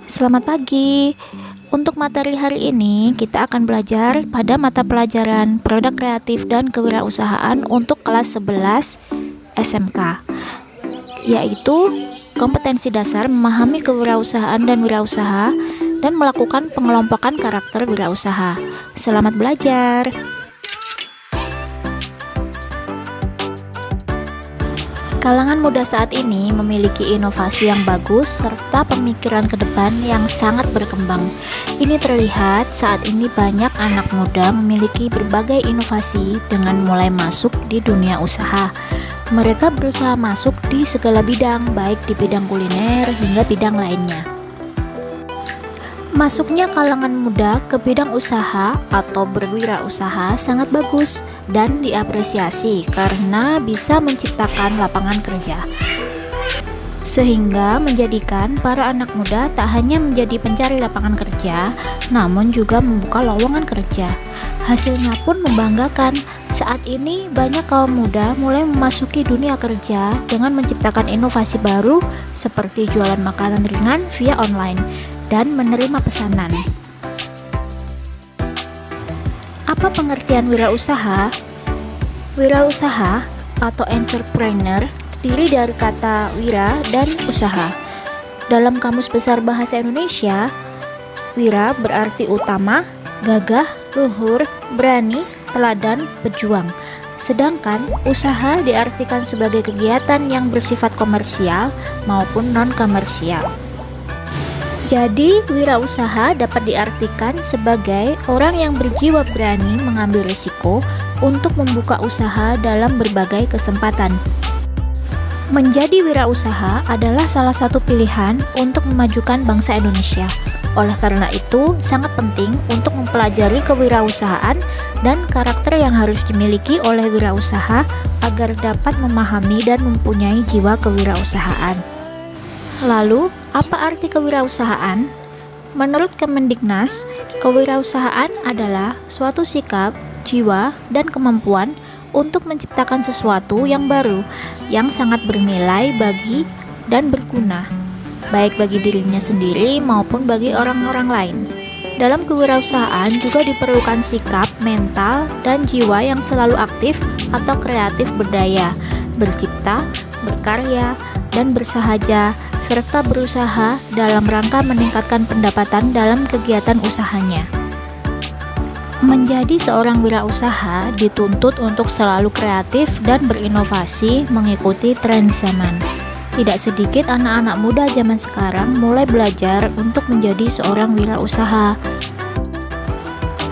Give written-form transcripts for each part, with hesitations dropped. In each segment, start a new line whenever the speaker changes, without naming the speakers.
Selamat pagi. Untuk materi hari ini, kita akan belajar pada mata pelajaran Produk Kreatif dan Kewirausahaan untuk kelas 11 SMK, yaitu kompetensi dasar memahami kewirausahaan dan wirausaha dan melakukan pengelompokan karakter wirausaha. Selamat belajar. Kalangan muda saat ini memiliki inovasi yang bagus serta pemikiran ke depan yang sangat berkembang. Ini terlihat saat ini banyak anak muda memiliki berbagai inovasi dengan mulai masuk di dunia usaha. Mereka berusaha masuk di segala bidang, baik di bidang kuliner hingga bidang lainnya. Masuknya kalangan muda ke bidang usaha atau berwirausaha sangat bagus dan diapresiasi karena bisa menciptakan lapangan kerja, sehingga menjadikan para anak muda tak hanya menjadi pencari lapangan kerja, namun juga membuka lowongan kerja. Hasilnya pun membanggakan. Saat ini banyak kaum muda mulai memasuki dunia kerja dengan menciptakan inovasi baru seperti jualan makanan ringan via online dan menerima pesanan. Apa pengertian wirausaha? Wirausaha atau entrepreneur terdiri dari kata wira dan usaha. Dalam Kamus Besar Bahasa Indonesia, wira berarti utama, gagah, luhur, berani, teladan, pejuang. Sedangkan usaha diartikan sebagai kegiatan yang bersifat komersial maupun non-komersial. Jadi, wirausaha dapat diartikan sebagai orang yang berjiwa berani mengambil risiko untuk membuka usaha dalam berbagai kesempatan. Menjadi wirausaha adalah salah satu pilihan untuk memajukan bangsa Indonesia. Oleh karena itu, sangat penting untuk mempelajari kewirausahaan dan karakter yang harus dimiliki oleh wirausaha agar dapat memahami dan mempunyai jiwa kewirausahaan. Lalu, apa arti kewirausahaan? Menurut Kemendiknas, kewirausahaan adalah suatu sikap, jiwa, dan kemampuan untuk menciptakan sesuatu yang baru, yang sangat bernilai bagi dan berguna, baik bagi dirinya sendiri maupun bagi orang-orang lain. Dalam kewirausahaan juga diperlukan sikap, mental, dan jiwa yang selalu aktif atau kreatif berdaya, bercipta, berkarya, dan bersahaja, serta berusaha dalam rangka meningkatkan pendapatan dalam kegiatan usahanya. Menjadi seorang wirausaha dituntut untuk selalu kreatif dan berinovasi mengikuti tren zaman. Tidak sedikit anak-anak muda zaman sekarang mulai belajar untuk menjadi seorang wirausaha.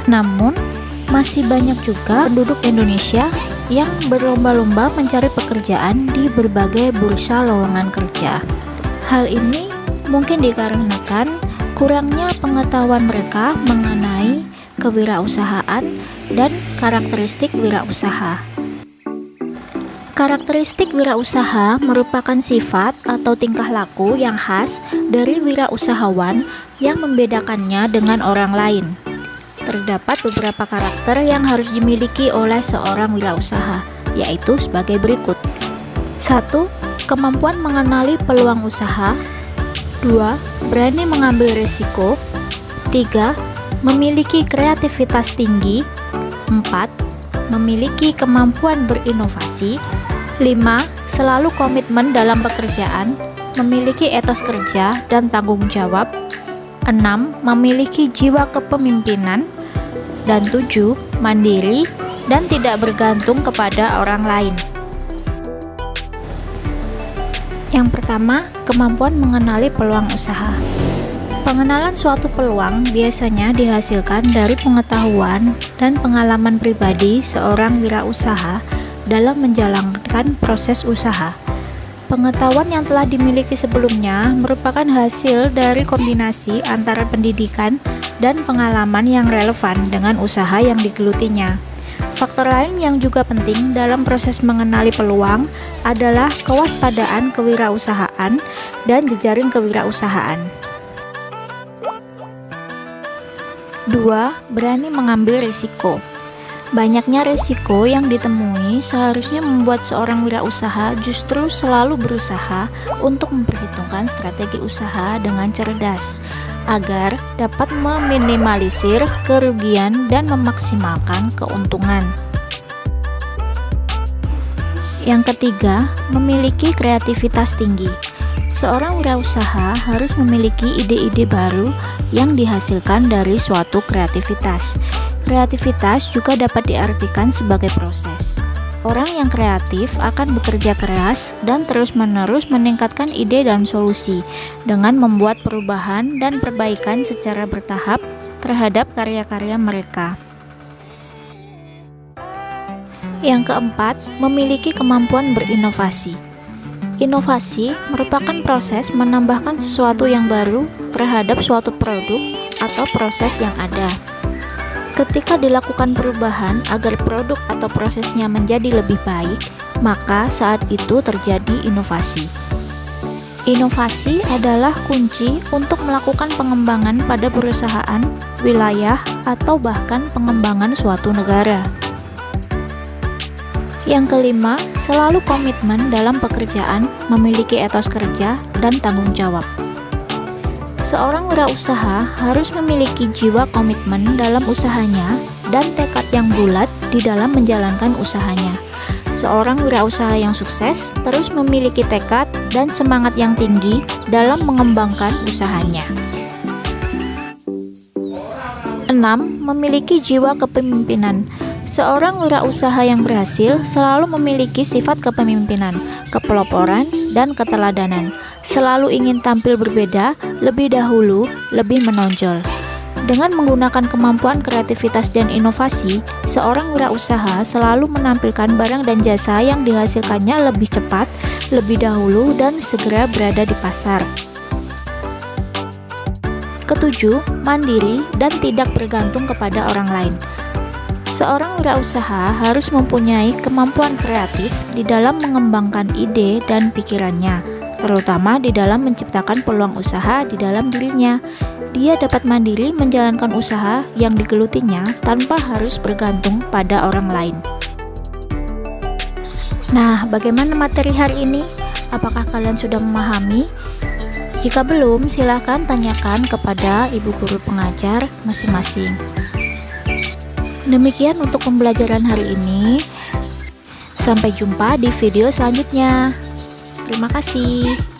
Namun, masih banyak juga penduduk Indonesia yang berlomba-lomba mencari pekerjaan di berbagai bursa lowongan kerja. Hal ini mungkin dikarenakan kurangnya pengetahuan mereka mengenai kewirausahaan dan karakteristik wirausaha. Karakteristik wirausaha merupakan sifat atau tingkah laku yang khas dari wirausahawan yang membedakannya dengan orang lain. Terdapat beberapa karakter yang harus dimiliki oleh seorang wirausaha, yaitu sebagai berikut. 1. Kemampuan mengenali peluang usaha. 2. Berani mengambil risiko. 3. Memiliki kreativitas tinggi. 4. Memiliki kemampuan berinovasi. 5. Selalu komitmen dalam pekerjaan, memiliki etos kerja dan tanggung jawab. 6. Memiliki jiwa kepemimpinan. Dan 7. Mandiri dan tidak bergantung kepada orang lain. Yang pertama, kemampuan mengenali peluang usaha. Pengenalan suatu peluang biasanya dihasilkan dari pengetahuan dan pengalaman pribadi seorang wirausaha dalam menjalankan proses usaha. Pengetahuan yang telah dimiliki sebelumnya merupakan hasil dari kombinasi antara pendidikan dan pengalaman yang relevan dengan usaha yang digelutinya. Faktor lain yang juga penting dalam proses mengenali peluang adalah kewaspadaan kewirausahaan dan jejaring kewirausahaan. 2. Berani mengambil risiko. Banyaknya risiko yang ditemui seharusnya membuat seorang wirausaha justru selalu berusaha untuk memperhitungkan strategi usaha dengan cerdas, agar dapat meminimalisir kerugian dan memaksimalkan keuntungan. Yang ketiga, memiliki kreativitas tinggi. Seorang wirausaha harus memiliki ide-ide baru yang dihasilkan dari suatu kreativitas. Kreativitas juga dapat diartikan sebagai proses. Orang yang kreatif akan bekerja keras dan terus-menerus meningkatkan ide dan solusi dengan membuat perubahan dan perbaikan secara bertahap terhadap karya-karya mereka. Yang keempat, memiliki kemampuan berinovasi. Inovasi merupakan proses menambahkan sesuatu yang baru terhadap suatu produk atau proses yang ada. Ketika dilakukan perubahan agar produk atau prosesnya menjadi lebih baik, maka saat itu terjadi inovasi. Inovasi adalah kunci untuk melakukan pengembangan pada perusahaan, wilayah, atau bahkan pengembangan suatu negara. Yang kelima, selalu komitmen dalam pekerjaan, memiliki etos kerja, dan tanggung jawab. Seorang wirausaha harus memiliki jiwa komitmen dalam usahanya dan tekad yang bulat di dalam menjalankan usahanya. Seorang wirausaha yang sukses terus memiliki tekad dan semangat yang tinggi dalam mengembangkan usahanya. 6. Memiliki jiwa kepemimpinan. Seorang wirausaha yang berhasil selalu memiliki sifat kepemimpinan, kepeloporan, dan keteladanan. Selalu ingin tampil berbeda, lebih dahulu, lebih menonjol. Dengan menggunakan kemampuan kreativitas dan inovasi, seorang wirausaha selalu menampilkan barang dan jasa yang dihasilkannya lebih cepat, lebih dahulu, dan segera berada di pasar. Ketujuh, mandiri dan tidak bergantung kepada orang lain. Seorang wirausaha harus mempunyai kemampuan kreatif di dalam mengembangkan ide dan pikirannya, terutama di dalam menciptakan peluang usaha di dalam dirinya. Dia dapat mandiri menjalankan usaha yang digelutinya tanpa harus bergantung pada orang lain. Nah, bagaimana materi hari ini? Apakah kalian sudah memahami? Jika belum, silakan tanyakan kepada ibu guru pengajar masing-masing. Demikian untuk pembelajaran hari ini. Sampai jumpa di video selanjutnya. Terima kasih.